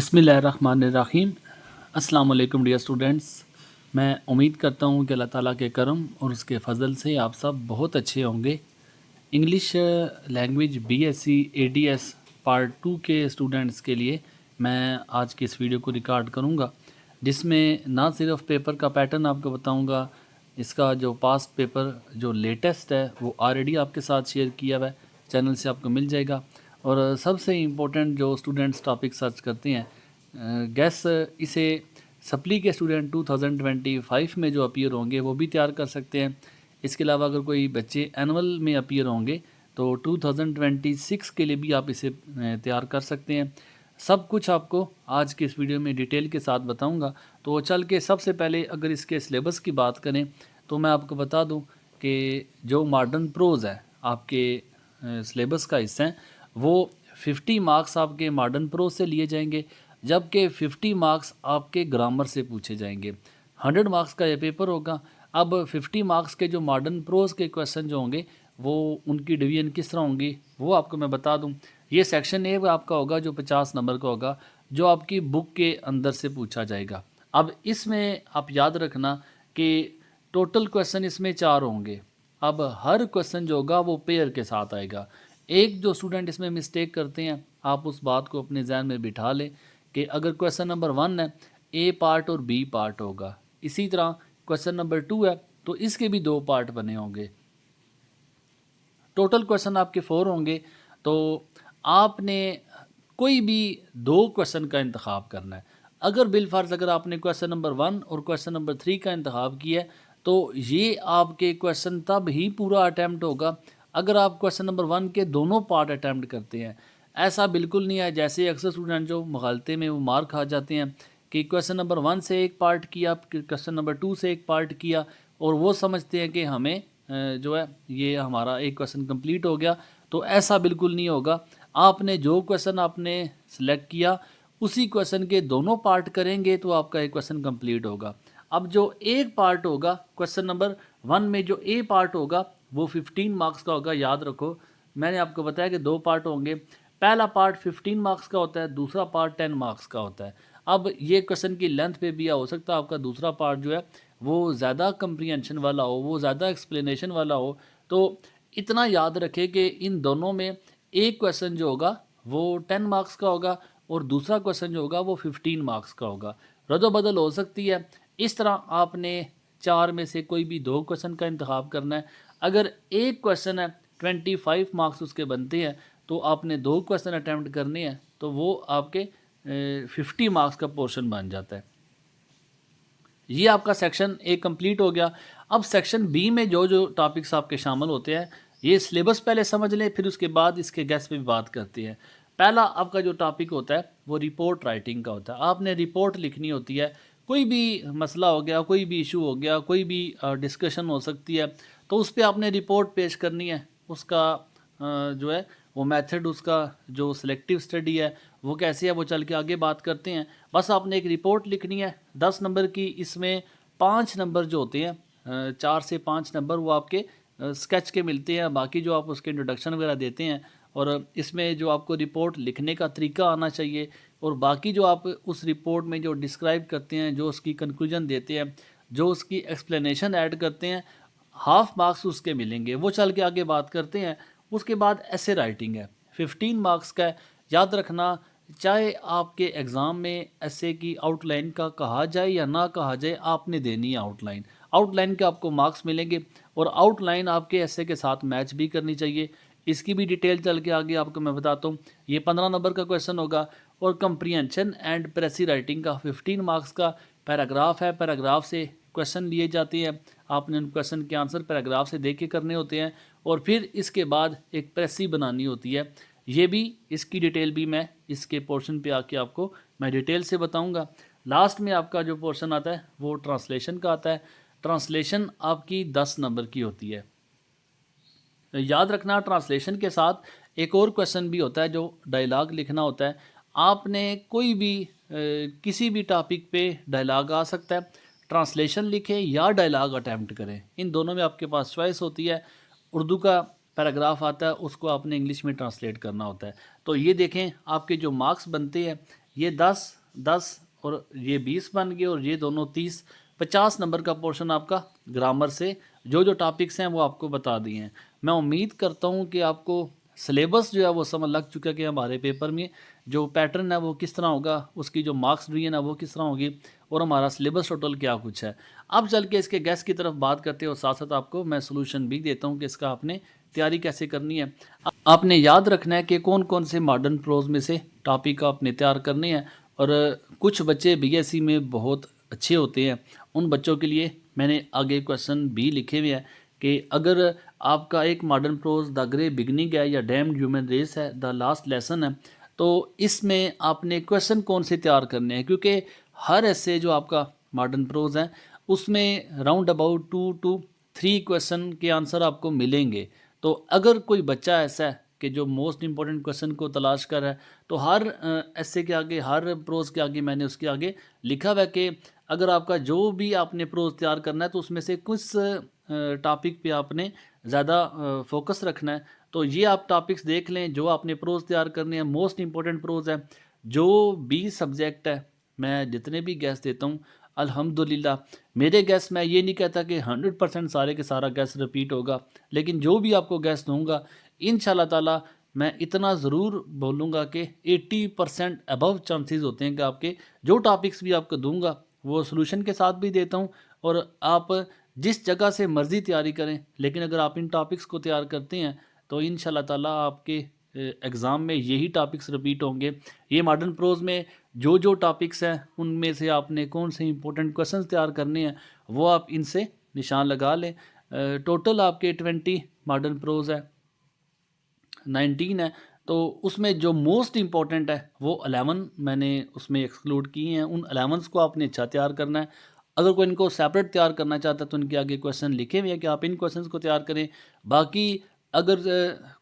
बिस्मिल्लाहिर्रहमानिर्रहीम। अस्सलाम वालेकुम डियर स्टूडेंट्स। मैं उम्मीद करता हूँ कि अल्लाह ताला के करम और उसके फ़ज़ल से आप सब बहुत अच्छे होंगे। English language BSc ADS part 2 के स्टूडेंट्स के लिए मैं आज की इस वीडियो को रिकॉर्ड करूँगा, जिसमें ना सिर्फ पेपर का पैटर्न आपको बताऊँगा, इसका जो पास्ट पेपर जो लेटेस्ट है वो ऑलरेडी आपके साथ शेयर किया हुआ है, चैनल से आपको मिल जाएगा। और सबसे इम्पोर्टेंट जो स्टूडेंट्स टॉपिक सर्च करते हैं, गैस इसे सप्ली के स्टूडेंट 2025 में जो अपीयर होंगे वो भी तैयार कर सकते हैं। इसके अलावा अगर कोई बच्चे एनुअल में अपीयर होंगे तो 2026 के लिए भी आप इसे तैयार कर सकते हैं। सब कुछ आपको आज के इस वीडियो में डिटेल के साथ बताऊंगा। तो चल के सबसे पहले अगर इसके सिलेबस की बात करें तो मैं आपको बता दूं कि जो मॉडर्न प्रोज़ है आपके सिलेबस का हिस्सा है, वो 50 मार्क्स आपके मॉडर्न प्रोज़ से लिए जाएंगे, जबकि 50 मार्क्स आपके ग्रामर से पूछे जाएंगे। 100 मार्क्स का ये पेपर होगा। अब 50 मार्क्स के जो मॉडर्न प्रोज़ के क्वेश्चन जो होंगे वो उनकी डिवीजन किस तरह होंगी वो आपको मैं बता दूं। ये सेक्शन ए आपका होगा जो 50 नंबर का होगा, जो आपकी बुक के अंदर से पूछा जाएगा। अब इसमें आप याद रखना कि टोटल क्वेश्चन इसमें 4 होंगे। अब हर क्वेश्चन जो होगा वो पेयर के साथ आएगा। एक जो स्टूडेंट इसमें मिस्टेक करते हैं, आप उस बात को अपने जहन में बिठा लें कि अगर क्वेश्चन नंबर 1 है, ए पार्ट और बी पार्ट होगा। इसी तरह क्वेश्चन नंबर 2 है तो इसके भी 2 पार्ट बने होंगे। टोटल क्वेश्चन आपके 4 होंगे। तो आपने कोई भी 2 क्वेश्चन का इंतखाब करना है। अगर बिलफर्ज अगर आपने क्वेश्चन नंबर 1 और क्वेश्चन नंबर 3 का इंतखाब किया है तो ये आपके क्वेश्चन तब ही पूरा अटैम्प्ट होगा अगर आप क्वेश्चन नंबर 1 के दोनों पार्ट अटैम्प्ट करते हैं। ऐसा बिल्कुल नहीं है जैसे अक्सर स्टूडेंट जो मुगालते में वो मार खा जाते हैं कि क्वेश्चन नंबर 1 से एक पार्ट किया, क्वेश्चन नंबर 2 से एक पार्ट किया, और वो समझते हैं कि हमें जो है ये हमारा एक क्वेश्चन कंप्लीट हो गया। तो ऐसा बिल्कुल नहीं होगा। आपने जो क्वेश्चन आपने सेलेक्ट किया उसी क्वेश्चन के दोनों पार्ट करेंगे तो आपका एक क्वेश्चन कंप्लीट होगा। अब जो एक पार्ट होगा क्वेश्चन नंबर 1 में, जो ए पार्ट होगा वो 15 मार्क्स का होगा। याद रखो, मैंने आपको बताया कि 2 पार्ट होंगे। पहला पार्ट 15 मार्क्स का होता है, दूसरा पार्ट 10 मार्क्स का होता है। अब ये क्वेश्चन की लेंथ पे भी हो सकता है आपका दूसरा पार्ट जो है वो ज़्यादा कंप्रीहेंशन वाला हो, वो ज़्यादा एक्सप्लेनेशन वाला हो। तो इतना याद रखें कि इन दोनों में एक क्वेश्चन जो होगा वो 10 मार्क्स का होगा और दूसरा क्वेश्चन जो होगा वो 15 मार्क्स का होगा। रद्द-बदल हो सकती है। इस तरह आपने 4 में से कोई भी 2 क्वेश्चन का इंतखाब करना है। अगर एक क्वेश्चन है 25 मार्क्स उसके बनते हैं तो आपने 2 क्वेश्चन अटैम्प्ट करने हैं तो वो आपके 50 मार्क्स का पोर्शन बन जाता है। ये आपका सेक्शन ए कंप्लीट हो गया। अब सेक्शन बी में जो जो टॉपिक्स आपके शामिल होते हैं, ये सिलेबस पहले समझ लें, फिर उसके बाद इसके गैस पे भी बात करते हैं। पहला आपका जो टॉपिक होता है वो रिपोर्ट राइटिंग का होता है। आपने रिपोर्ट लिखनी होती है। कोई भी मसला हो गया, कोई भी इशू हो गया, कोई भी डिस्कशन हो सकती है, तो उस पर आपने रिपोर्ट पेश करनी है। उसका जो है वो मेथड, उसका जो सिलेक्टिव स्टडी है वो कैसे है वो चल के आगे बात करते हैं। बस आपने एक रिपोर्ट लिखनी है 10 नंबर की। इसमें 5 नंबर जो होते हैं, 4 से 5 नंबर वो आपके स्केच के मिलते हैं। बाकी जो आप उसके इंट्रोडक्शन वगैरह देते हैं, और इसमें जो आपको रिपोर्ट लिखने का तरीका आना चाहिए, और बाकी जो आप उस रिपोर्ट में जो डिस्क्राइब करते हैं, जो उसकी कंक्लूजन देते हैं, जो उसकी एक्सप्लेनेशन ऐड करते हैं, हाफ मार्क्स उसके मिलेंगे। वो चल के आगे बात करते हैं। उसके बाद ऐसे राइटिंग है 15 मार्क्स का है। याद रखना, चाहे आपके एग्ज़ाम में ऐसे की आउटलाइन का कहा जाए या ना कहा जाए, आपने देनी है आउटलाइन। आउटलाइन के आपको मार्क्स मिलेंगे और आउटलाइन आपके ऐसे के साथ मैच भी करनी चाहिए। इसकी भी डिटेल चल के आगे आपको मैं बताता हूँ। ये 15 नंबर का क्वेश्चन होगा। और कंप्रीहेंशन एंड प्रेसी राइटिंग का 15 मार्क्स का पैराग्राफ है। पैराग्राफ से क्वेश्चन लिए जाते हैं। आपने उन क्वेश्चन के आंसर पैराग्राफ से देख के करने होते हैं, और फिर इसके बाद एक प्रेसी बनानी होती है। ये भी, इसकी डिटेल भी मैं इसके पोर्शन पे आके आपको मैं डिटेल से बताऊंगा। लास्ट में आपका जो पोर्शन आता है वो ट्रांसलेशन का आता है। ट्रांसलेशन आपकी 10 नंबर की होती है। याद रखना, ट्रांसलेशन के साथ एक और क्वेश्चन भी होता है जो डायलॉग लिखना होता है। आपने कोई भी किसी भी टॉपिक पे डायलॉग आ सकता है। ट्रांसलेशन लिखें या डायलॉग अटैम्प्ट करें, इन दोनों में आपके पास चॉइस होती है। उर्दू का पैराग्राफ आता है, उसको आपने इंग्लिश में ट्रांसलेट करना होता है। तो ये देखें, आपके जो मार्क्स बनते हैं ये 10 10 और ये 20 बन गए और ये दोनों 30, 50 नंबर का पोर्शन आपका ग्रामर से जो जो टॉपिक्स हैं वो आपको बता दिए हैं। मैं उम्मीद करता हूँ कि आपको सिलेबस जो है वो समझ लग चुका है कि हमारे पेपर में जो पैटर्न है वो किस तरह होगा, उसकी जो मार्क्स डिवीजन है वो किस तरह होगी और हमारा सिलेबस टोटल क्या कुछ है। अब चल के इसके गैस की तरफ बात करते हैं और साथ साथ आपको मैं सोल्यूशन भी देता हूँ कि इसका आपने तैयारी कैसे करनी है। आपने याद रखना है कि कौन कौन से मॉडर्न प्रोज में से टॉपिक आपने तैयार करने हैं और कुछ बच्चे बीएससी में बहुत अच्छे होते हैं, उन बच्चों के लिए मैंने आगे क्वेश्चन भी लिखे हुए हैं कि अगर आपका एक modern prose the grey beginning है या डैम्ड ह्यूमन रेस है द लास्ट लेसन है, तो इसमें आपने क्वेश्चन कौन से तैयार करने हैं, क्योंकि हर ऐसे जो आपका मॉडर्न प्रोज है उसमें राउंड अबाउट 2 to 3 क्वेश्चन के आंसर आपको मिलेंगे। तो अगर कोई बच्चा ऐसा है कि जो मोस्ट इंपॉर्टेंट क्वेश्चन को तलाश कर रहा है, तो हर ऐसे के आगे, हर प्रोज के आगे मैंने उसके आगे लिखा हुआ है कि अगर आपका जो भी आपने प्रोज तैयार करना है तो उसमें से कुछ टॉपिक पे आपने ज़्यादा फोकस रखना है। तो ये आप टॉपिक्स देख लें जो आपने प्रोज तैयार करने हैं, मोस्ट इंपॉर्टेंट प्रोज है। जो भी सब्जेक्ट है, मैं जितने भी गैस देता हूँ अल्हम्दुलिल्लाह मेरे गैस, मैं ये नहीं कहता कि 100% सारे के सारा गैस रिपीट होगा, लेकिन जो भी आपको गैस दूंगा इंशाल्लाह ताला मैं इतना ज़रूर बोलूँगा कि 80% अबव चांसेस होते हैं कि आपके जो टॉपिक्स भी आपको दूंगा वो सोल्यूशन के साथ भी देता हूँ। और आप जिस जगह से मर्ज़ी तैयारी करें, लेकिन अगर आप इन टॉपिक्स को तैयार करते हैं तो इंशाल्लाह ताला आपके एग्ज़ाम में यही टॉपिक्स रिपीट होंगे। ये मॉडर्न प्रोज में जो जो टॉपिक्स हैं उनमें से आपने कौन से इंपॉर्टेंट क्वेश्चंस तैयार करने हैं वो आप इनसे निशान लगा लें। टोटल आपके 20 मॉडर्न प्रोज है, 19 है, तो उसमें जो मोस्ट इंपॉर्टेंट है वो 11 मैंने उसमें एक्सक्लूड किए हैं। उन 11 को आपने अच्छा तैयार करना है। अगर कोई इनको सेपरेट तैयार करना चाहता है तो उनके आगे क्वेश्चन लिखे हुए हैं कि आप इन क्वेश्चंस को तैयार करें। बाकी अगर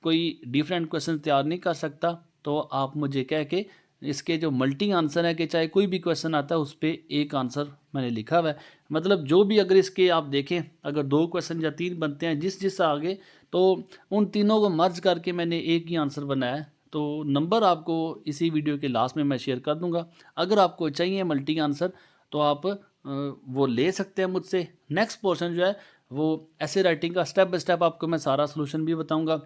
कोई डिफरेंट क्वेश्चन तैयार नहीं कर सकता तो आप मुझे कह के इसके जो मल्टी आंसर है कि चाहे कोई भी क्वेश्चन आता है उस पर एक आंसर मैंने लिखा हुआ है। मतलब जो भी अगर इसके आप देखें, अगर 2 क्वेश्चन या 3 बनते हैं जिस जिस आगे, तो उन तीनों को मर्ज करके मैंने एक ही आंसर बनाया है। तो नंबर आपको इसी वीडियो के लास्ट में मैं शेयर कर दूंगा। अगर आपको चाहिए मल्टी आंसर तो आप वो ले सकते हैं मुझसे। नेक्स्ट पोर्शन जो है वो ऐसे राइटिंग का स्टेप बाय स्टेप आपको मैं सारा सोल्यूशन भी बताऊंगा।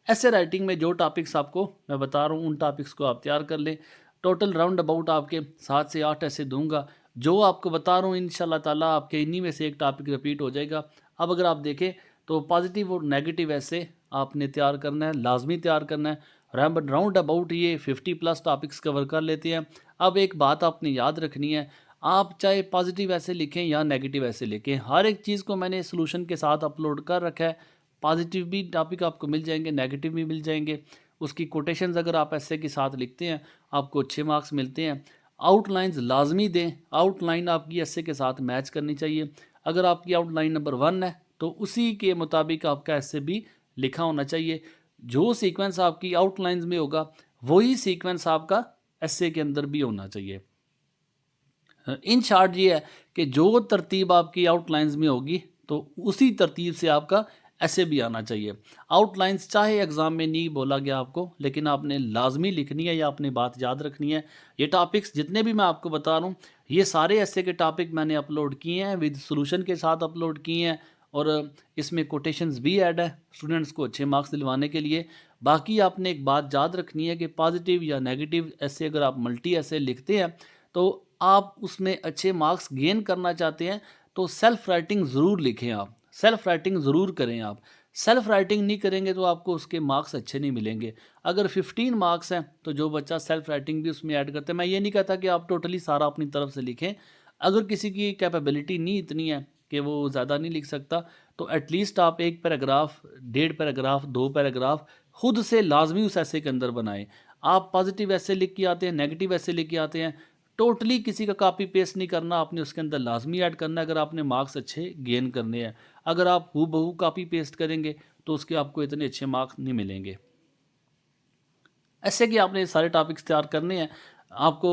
ऐसे राइटिंग में जो टॉपिक्स आपको मैं बता रहा हूँ उन टॉपिक्स को आप तैयार कर लें। टोटल राउंड अबाउट आपके 7 से 8 ऐसे दूंगा जो आपको बता रहा हूँ इंशाल्लाह ताला आपके इन्हीं में से एक टॉपिक रिपीट हो जाएगा। अब अगर आप देखें तो पॉजिटिव और नेगेटिव ऐसे आपने तैयार करना है, लाजमी तैयार करना है। राउंड अबाउट ये 50+ टॉपिक्स कवर कर लेते हैं। अब एक बात आपने याद रखनी है, आप चाहे पॉजिटिव ऐसे लिखें या नेगेटिव ऐसे लिखें, हर एक चीज़ को मैंने सोल्यूशन के साथ अपलोड कर रखा है। पॉजिटिव भी टॉपिक आपको मिल जाएंगे, नेगेटिव भी मिल जाएंगे। उसकी कोटेशंस अगर आप ऐसे के साथ लिखते हैं आपको अच्छे मार्क्स मिलते हैं। आउटलाइंस लाजमी दें, आउटलाइन आपकी ऐसे के साथ मैच करनी चाहिए। अगर आपकी आउटलाइन नंबर 1 है तो उसी के मुताबिक आपका ऐसे भी लिखा होना चाहिए। जो सीक्वेंस आपकी आउटलाइंस में होगा वही सीक्वेंस आपका ऐसे के अंदर भी होना चाहिए। इन शॉर्ट ये है कि जो तरतीब आपकी आउटलाइंस में होगी तो उसी तरतीब से आपका ऐसे भी आना चाहिए। आउटलाइंस चाहे एग्ज़ाम में नहीं बोला गया आपको, लेकिन आपने लाजमी लिखनी है या आपने बात याद रखनी है। ये टॉपिक्स जितने भी मैं आपको बता रहा हूँ ये सारे ऐसे के टॉपिक मैंने अपलोड किए हैं, विद सोल्यूशन के साथ अपलोड किए हैं और इसमें कोटेशंस भी ऐड है स्टूडेंट्स को अच्छे मार्क्स दिलवाने के लिए। बाकी आपने एक बात याद रखनी है कि पॉजिटिव या नेगेटिव ऐसे अगर आप मल्टी ऐसे लिखते हैं तो आप उसमें अच्छे मार्क्स गेन करना चाहते हैं तो सेल्फ राइटिंग ज़रूर लिखें। आप सेल्फ राइटिंग ज़रूर करें। आप सेल्फ राइटिंग नहीं करेंगे तो आपको उसके मार्क्स अच्छे नहीं मिलेंगे। अगर 15 मार्क्स हैं तो जो बच्चा सेल्फ राइटिंग भी उसमें ऐड करते हैं, मैं ये नहीं कहता कि आप टोटली सारा अपनी तरफ से लिखें। अगर किसी की कैपेबिलिटी नहीं इतनी है कि वो ज़्यादा नहीं लिख सकता तो एटलीस्ट आप 1 पैराग्राफ, 1.5 पैराग्राफ, 2 पैराग्राफ खुद से लाजमी उस ऐसे के अंदर बनाएं। आप पॉजिटिव ऐसे लिख के आते हैं, नेगेटिव ऐसे लिख के आते हैं, टोटली किसी का कॉपी पेस्ट नहीं करना, आपने उसके अंदर लाजमी ऐड करना है अगर आपने मार्क्स अच्छे गेन करने हैं। अगर आप हूबहू कॉपी पेस्ट करेंगे तो उसके आपको इतने अच्छे मार्क्स नहीं मिलेंगे। ऐसे कि आपने सारे टॉपिक्स तैयार करने हैं। आपको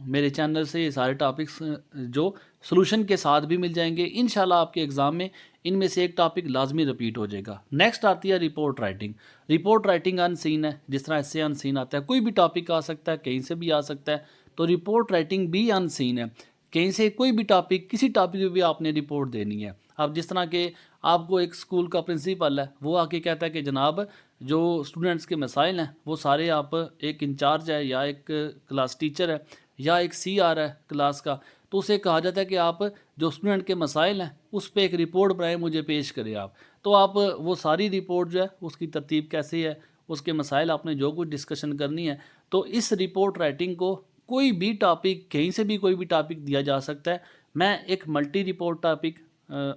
मेरे चैनल से ये सारे टॉपिक्स जो सोल्यूशन के साथ भी मिल जाएंगे। इंशाल्लाह आपके एग्ज़ाम में इनमें से एक टॉपिक लाजमी रिपीट हो जाएगा। नेक्स्ट आती है report writing. Report writing unseen है, जिस तरह ऐसे अनसीन आता है, कोई भी टॉपिक आ सकता है, कहीं से भी आ सकता है। तो रिपोर्ट राइटिंग भी अनसीन है। कहीं से कोई भी टॉपिक, किसी टॉपिक पे भी आपने रिपोर्ट देनी है। अब जिस तरह के आपको एक स्कूल का प्रिंसिपल है, वो आके कहता है कि जनाब जो स्टूडेंट्स के मसाइल हैं वो सारे आप, एक इंचार्ज है या एक क्लास टीचर है या एक CR है क्लास का, तो उसे कहा जाता है कि आप जो स्टूडेंट के मसाइल हैं उस पर एक रिपोर्ट बनाए, मुझे पेश करें आप। तो आप वो सारी रिपोर्ट जो है उसकी तरतीब कैसे है, उसके मसाइल आपने जो कुछ डिस्कशन करनी है, तो इस रिपोर्ट राइटिंग को कोई भी टॉपिक, कहीं से भी कोई भी टॉपिक दिया जा सकता है। मैं एक मल्टी रिपोर्ट टॉपिक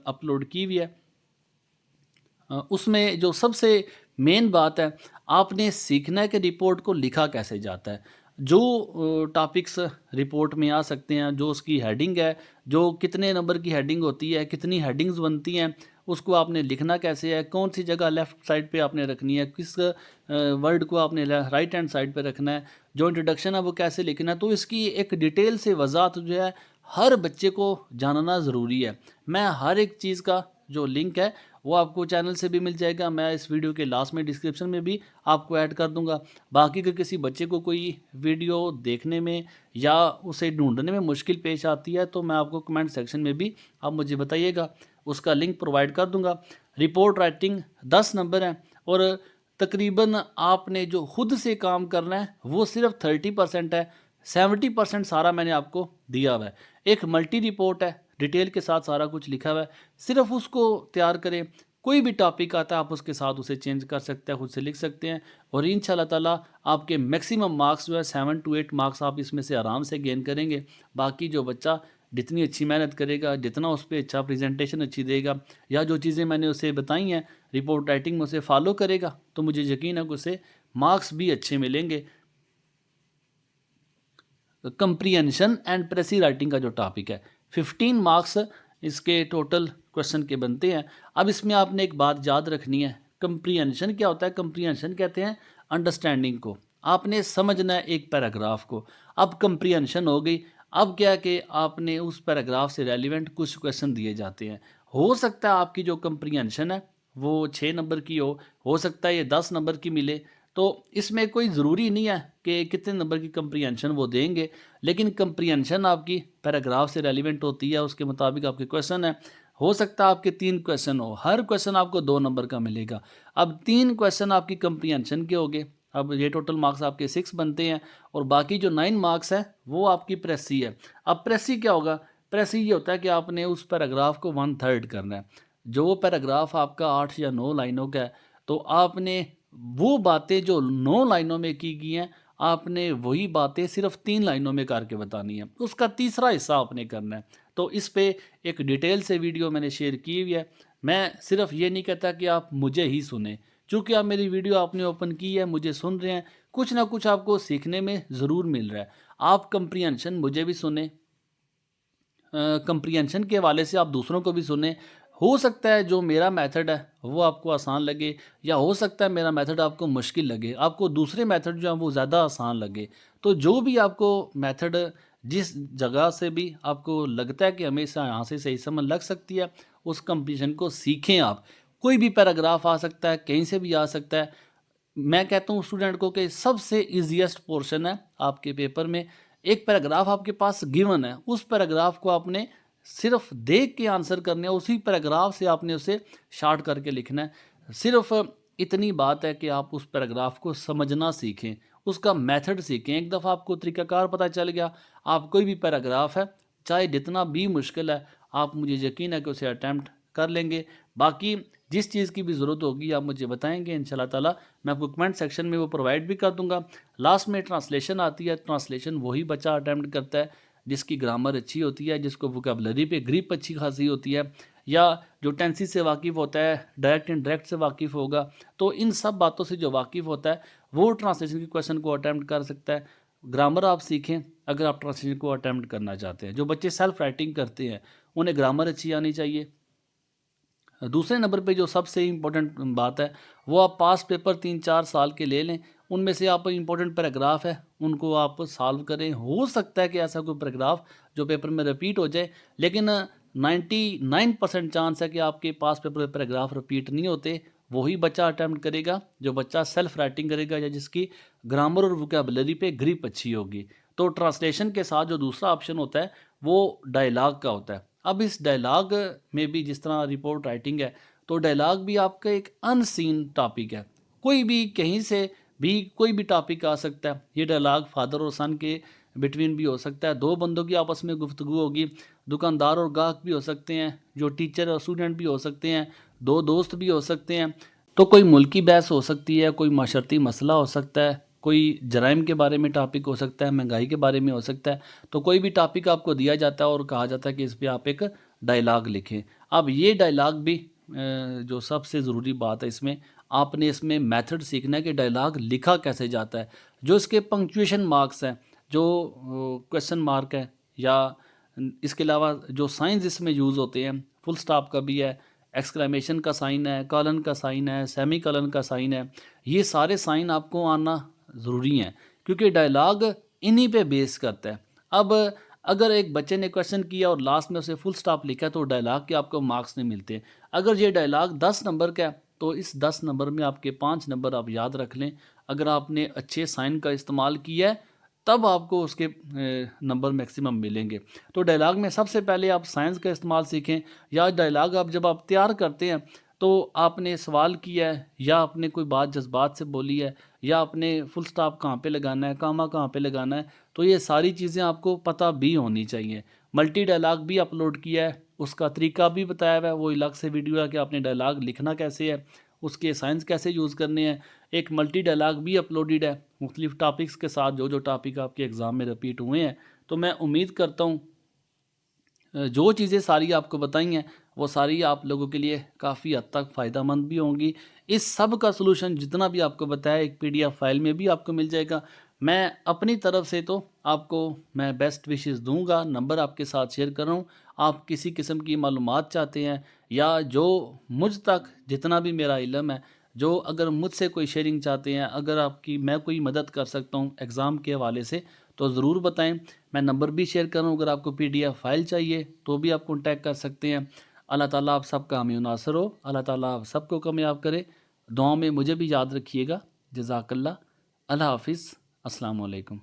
अपलोड की हुई है। उसमें जो सबसे मेन बात है, आपने सीखना है कि रिपोर्ट को लिखा कैसे जाता है। जो टॉपिक्स रिपोर्ट में आ सकते हैं, जो उसकी हेडिंग है, जो कितने नंबर की हेडिंग होती है, कितनी हेडिंग्स बनती हैं, उसको आपने लिखना कैसे है, कौन सी जगह लेफ़्ट साइड पे आपने रखनी है, किस वर्ड को आपने राइट हैंड साइड पे रखना है, जो इंट्रोडक्शन है वो कैसे लिखना है। तो इसकी एक डिटेल से वजाहत जो है हर बच्चे को जानना ज़रूरी है। मैं हर एक चीज़ का जो लिंक है वो आपको चैनल से भी मिल जाएगा, मैं इस वीडियो के लास्ट में डिस्क्रिप्शन में भी आपको ऐड कर दूंगा। बाकी अगर किसी बच्चे को कोई वीडियो देखने में या उसे ढूंढने में मुश्किल पेश आती है, तो मैं आपको कमेंट सेक्शन में भी आप मुझे बताइएगा, उसका लिंक प्रोवाइड कर दूंगा। रिपोर्ट राइटिंग 10 नंबर है और तकरीबन आपने जो खुद से काम करना है वो सिर्फ 30% है, 70% सारा मैंने आपको दिया हुआ है। एक मल्टी रिपोर्ट है, डिटेल के साथ सारा कुछ लिखा हुआ है, सिर्फ उसको तैयार करें। कोई भी टॉपिक आता है आप उसके साथ उसे चेंज कर सकते हैं, खुद से लिख सकते हैं, और इंशाल्लाह ताला आपके मैक्सिमम मार्क्स जो है 7 to 8 मार्क्स आप इसमें से आराम से गेन करेंगे। बाकी जो बच्चा जितनी अच्छी मेहनत करेगा, जितना उस पर अच्छा प्रेजेंटेशन अच्छी देगा, या जो चीज़ें मैंने उसे बताई हैं रिपोर्ट राइटिंग में उसे फॉलो करेगा, तो मुझे यकीन है कि उसे मार्क्स भी अच्छे मिलेंगे। कंप्रीहेंशन एंड प्रेसी राइटिंग का जो टॉपिक है, 15 मार्क्स इसके टोटल क्वेश्चन के बनते हैं। अब इसमें आपने एक बात याद रखनी है, कंप्रीहेंशन क्या होता है। कंप्रीहेंशन कहते हैं अंडरस्टैंडिंग को, आपने समझना है एक पैराग्राफ को। अब कंप्रीहेंशन हो गई, अब क्या कि आपने उस पैराग्राफ से रेलिवेंट कुछ क्वेश्चन दिए जाते हैं। हो सकता है आपकी जो कंप्रीहेंशन है वो 6 नंबर की हो सकता है ये 10 नंबर की मिले। तो इसमें कोई ज़रूरी नहीं है कि कितने नंबर की कंप्रीहेंशन वो देंगे, लेकिन कंप्रीहेंशन आपकी पैराग्राफ से रेलिवेंट होती है, उसके मुताबिक आपके क्वेश्चन है। हो सकता है आपके 3 क्वेश्चन हो, हर क्वेश्चन आपको 2 नंबर का मिलेगा। अब 3 क्वेश्चन आपकी कंप्रीहेंशन के हो गए, अब ये टोटल मार्क्स आपके 6 बनते हैं, और बाकी जो 9 मार्क्स है वो आपकी प्रेसी है। अब प्रेसी क्या होगा, प्रेसी ये होता है कि आपने उस पैराग्राफ को 1/3 करना है। जो पैराग्राफ आपका 8 या 9 लाइनों का है, तो आपने वो बातें जो 9 लाइनों में की गई हैं, आपने वही बातें सिर्फ 3 लाइनों में करके बतानी है, उसका तीसरा हिस्सा आपने करना है। तो इस पे एक डिटेल से वीडियो मैंने शेयर की हुई है। मैं सिर्फ ये नहीं कहता कि आप मुझे ही सुने, चूँकि आप मेरी वीडियो आपने ओपन की है, मुझे सुन रहे हैं, कुछ ना कुछ आपको सीखने में ज़रूर मिल रहा है। आप कंप्रीहेंशन मुझे भी सुने, कंप्रीहेंशन के हवाले से आप दूसरों को भी सुने। हो सकता है जो मेरा मेथड है वो आपको आसान लगे, या हो सकता है मेरा मेथड आपको मुश्किल लगे, आपको दूसरे मेथड जो है वो ज़्यादा आसान लगे। तो जो भी आपको मेथड, जिस जगह से भी आपको लगता है कि हमेशा यहाँ से सही समझ लग सकती है, उस कंप्रीहेंशन को सीखें आप। कोई भी पैराग्राफ आ सकता है, कहीं से भी आ सकता है। मैं कहता हूँ स्टूडेंट को कि सबसे ईजीएस्ट पोर्शन है आपके पेपर में, एक पैराग्राफ आपके पास गिवन है, उस पैराग्राफ को आपने सिर्फ देख के आंसर करने है, उसी पैराग्राफ से आपने उसे शार्ट करके लिखना है। सिर्फ इतनी बात है कि आप उस पैराग्राफ को समझना सीखें, उसका मेथड सीखें। एक दफ़ा आपको तरीकाकार पता चल गया, आप कोई भी पैराग्राफ है चाहे जितना भी मुश्किल है, आप, मुझे यकीन है कि उसे अटैम्प्ट कर लेंगे। बाकी जिस चीज़ की भी ज़रूरत होगी आप मुझे बताएंगे, इंशाल्लाह ताला मैं आपको कमेंट सेक्शन में वो प्रोवाइड भी कर दूंगा। लास्ट में ट्रांसलेशन आती है, ट्रांसलेशन वही बच्चा अटैम्प्ट करता है जिसकी ग्रामर अच्छी होती है, जिसको वोकैबुलरी पे ग्रिप अच्छी खासी होती है, या जो टेंसेस से वाकिफ़ होता है, डायरेक्ट इनडायरेक्ट से वाकिफ़ होगा। तो इन सब बातों से जो वाकिफ़ होता है वो ट्रांसलेशन के क्वेश्चन को अटैम्प्ट कर सकता है। ग्रामर आप सीखें अगर आप ट्रांसलेशन को अटैम्प्ट करना चाहते हैं। जो बच्चे सेल्फ राइटिंग करते हैं उन्हें ग्रामर अच्छी आनी चाहिए। दूसरे नंबर पे जो सबसे इम्पोर्टेंट बात है, वो आप पास पेपर 3-4 साल के ले लें, उनमें से आप इम्पोर्टेंट पैराग्राफ है उनको आप सॉल्व करें। हो सकता है कि ऐसा कोई पैराग्राफ जो पेपर में रिपीट हो जाए, लेकिन 99% चांस है कि आपके पास पेपर में पैराग्राफ रिपीट नहीं होते। वही बच्चा अटैम्प्ट करेगा जो बच्चा सेल्फ राइटिंग करेगा या जिसकी ग्रामर और वोकैबुलरी पे ग्रिप अच्छी होगी। तो ट्रांसलेशन के साथ जो दूसरा ऑप्शन होता है वो डायलॉग का होता है। अब इस डायलॉग में भी जिस तरह रिपोर्ट राइटिंग है, तो डायलॉग भी आपका एक अनसीन टॉपिक है। कोई भी कहीं से भी कोई भी टॉपिक आ सकता है। ये डायलॉग फादर और सन के बिटवीन भी हो सकता है, दो बंदों की आपस में गुफ्तगू होगी, दुकानदार और गाहक भी हो सकते हैं, जो टीचर और स्टूडेंट भी हो सकते हैं, दो दोस्त भी हो सकते हैं। तो कोई मुल्की बहस हो सकती है, कोई माशरती मसला हो सकता है, कोई जराइम के बारे में टॉपिक हो सकता है, महंगाई के बारे में हो सकता है। तो कोई भी टॉपिक आपको दिया जाता है और कहा जाता है कि इस पर आप एक डायलॉग लिखें। अब ये डायलॉग भी जो सबसे ज़रूरी बात है इसमें, आपने इसमें मेथड सीखना है कि डायलॉग लिखा कैसे जाता है। जो इसके पंक्चुएशन मार्क्स हैं, जो क्वेश्चन मार्क है, या इसके अलावा जो साइंस इसमें यूज़ होते हैं, फुल स्टॉप का भी है, एक्सक्लेमेशन का साइन है, कॉलन का साइन है, सेमी कॉलन का साइन है, ये सारे साइन आपको आना ज़रूरी हैं, क्योंकि डायलॉग इन्हीं पे बेस करता है। अब अगर एक बच्चे ने क्वेश्चन किया और लास्ट में उसे फुल स्टॉप लिखा तो डायलॉग के आपको मार्क्स नहीं मिलते। अगर ये डायलॉग 10 नंबर का है तो इस 10 नंबर में आपके 5 नंबर आप याद रख लें। अगर आपने अच्छे साइन का इस्तेमाल किया है तब आपको उसके नंबर मैक्सिमम मिलेंगे। तो डायलॉग में सबसे पहले आप साइंस का इस्तेमाल सीखें, या डायलॉग जब आप तैयार करते हैं तो आपने सवाल किया है, या आपने कोई बात जज्बात से बोली है, या आपने फुल स्टॉप कहाँ पे लगाना है, कामा कहाँ पे लगाना है, तो ये सारी चीज़ें आपको पता भी होनी चाहिए। मल्टी डायलॉग भी अपलोड किया है, उसका तरीका भी बताया हुआ है, वो अलग से वीडियो है कि आपने डायलॉग लिखना कैसे है, उसके साइंस कैसे यूज़ करने हैं। एक मल्टी डायलॉग भी अपलोडेड है मुख्तलिफ टॉपिक्स के साथ, जो जो टॉपिक आपके एग्ज़ाम में रिपीट हुए हैं। तो मैं उम्मीद करता हूँ जो चीज़ें सारी आपको बताई हैं वो सारी आप लोगों के लिए काफ़ी हद तक फ़ायदेमंद भी होंगी। इस सब का सलूशन जितना भी आपको बताया एक पीडीएफ फाइल में भी आपको मिल जाएगा। मैं अपनी तरफ से तो आपको मैं बेस्ट विशेस दूंगा, नंबर आपके साथ शेयर कर रहा हूँ। आप किसी किस्म की मालूमात चाहते हैं, या जो मुझ तक जितना भी मेरा इल्म है, जो अगर मुझसे कोई शेयरिंग चाहते हैं, अगर आपकी मैं कोई मदद कर सकता हूँ एग्ज़ाम के हवाले से, तो ज़रूर बताएं। मैं नंबर भी शेयर कर रहा हूँ, अगर आपको पीडीएफ फाइल चाहिए तो भी आप कॉन्टैक्ट कर सकते हैं। अल्लाह ताला आप सबका हामी नासर हो, अल्लाह ताला आप सबको कामयाब करे। दुआ में मुझे भी याद रखिएगा। जज़ाकल्लाह। अल्लाह हाफ़िज़। अस्सलाम वालेकुम।